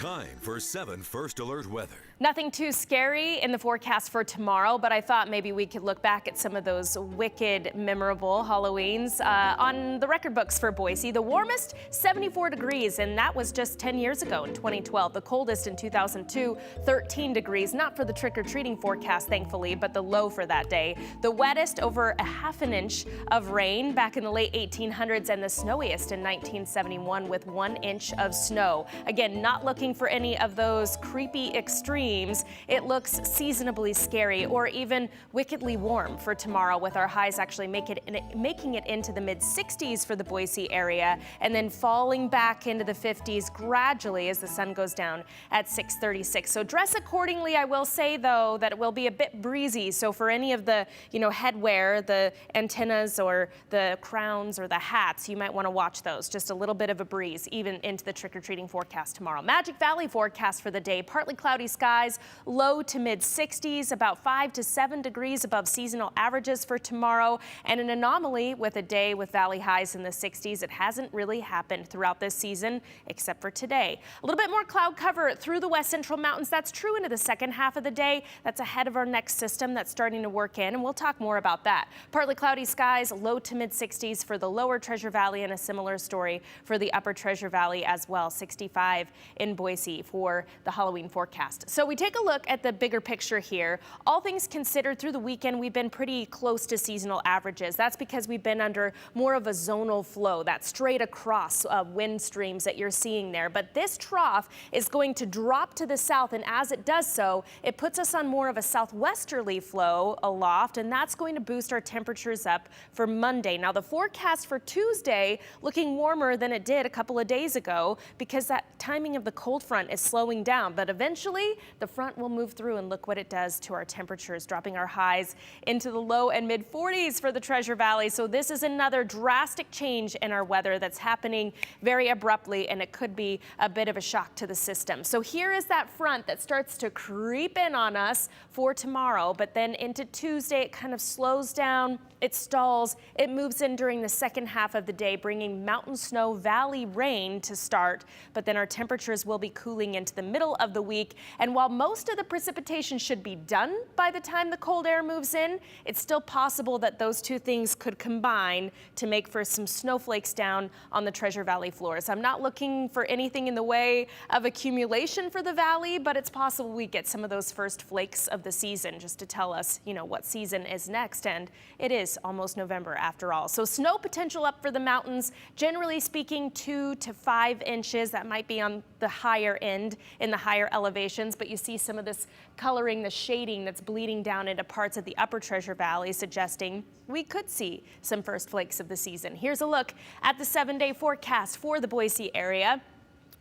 Time for 7 First Alert weather. Nothing too scary in the forecast for tomorrow, but I thought maybe we could look back at some of those wicked, memorable Halloweens on the record books for Boise. The warmest, 74 degrees, and that was just 10 years ago in 2012. The coldest in 2002, 13 degrees. Not for the trick-or-treating forecast, thankfully, but the low for that day. The wettest, over a half an inch of rain back in the late 1800s, and the snowiest in 1971 with 1 inch of snow. Again, not looking for any of those creepy extremes. It looks seasonably scary or even wickedly warm for tomorrow, with our highs actually making it into the mid-60s for the Boise area and then falling back into the 50s gradually as the sun goes down at 6:36. So dress accordingly. I will say, though, that it will be a bit breezy. So for any of the, headwear, the antennas or the crowns or the hats, you might want to watch those. Just a little bit of a breeze even into the trick-or-treating forecast tomorrow. Magic Valley forecast for the day: partly cloudy skies, low to mid 60s, about 5 to 7 degrees above seasonal averages for tomorrow, and an anomaly with a day with valley highs in the 60s. It hasn't really happened throughout this season except for today. A little bit more cloud cover through the west central mountains. That's true into the second half of the day. That's ahead of our next system that's starting to work in, and we'll talk more about that. Partly cloudy skies, low to mid 60s for the lower Treasure Valley, and a similar story for the upper Treasure Valley as well. 65 in Boise for the Halloween forecast. So we take a look at the bigger picture here. All things considered, through the weekend, we've been pretty close to seasonal averages. That's because we've been under more of a zonal flow, that straight across wind streams that you're seeing there. But this trough is going to drop to the south, and as it does so, it puts us on more of a southwesterly flow aloft, and that's going to boost our temperatures up for Monday. Now, the forecast for Tuesday looking warmer than it did a couple of days ago because that timing of the cold front is slowing down, but eventually the front will move through, and look what it does to our temperatures, dropping our highs into the low and mid 40s for the Treasure Valley. So this is another drastic change in our weather that's happening very abruptly, and it could be a bit of a shock to the system. So here is that front that starts to creep in on us for tomorrow, but then into Tuesday it kind of slows down, it stalls, it moves in during the second half of the day, bringing mountain snow, valley rain to start, but then our temperatures will be cooling into the middle of the week. And while most of the precipitation should be done by the time the cold air moves in, it's still possible that those two things could combine to make for some snowflakes down on the Treasure Valley floors. I'm not looking for anything in the way of accumulation for the valley, but it's possible we get some of those first flakes of the season, just to tell us, what season is next. And it is almost November after all. So snow potential up for the mountains, generally speaking 2 to 5 inches. That might be on the higher end in the higher elevations, but you see some of this coloring, the shading that's bleeding down into parts of the upper Treasure Valley, suggesting we could see some first flakes of the season. Here's a look at the 7-day forecast for the Boise area.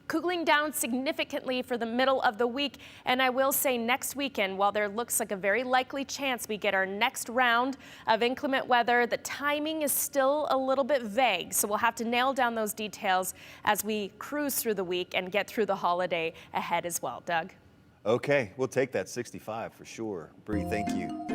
Cooling down significantly for the middle of the week, and I will say next weekend, while there looks like a very likely chance we get our next round of inclement weather, the timing is still a little bit vague, so we'll have to nail down those details as we cruise through the week and get through the holiday ahead as well. Doug? Okay, we'll take that 65 for sure. Bree, thank you.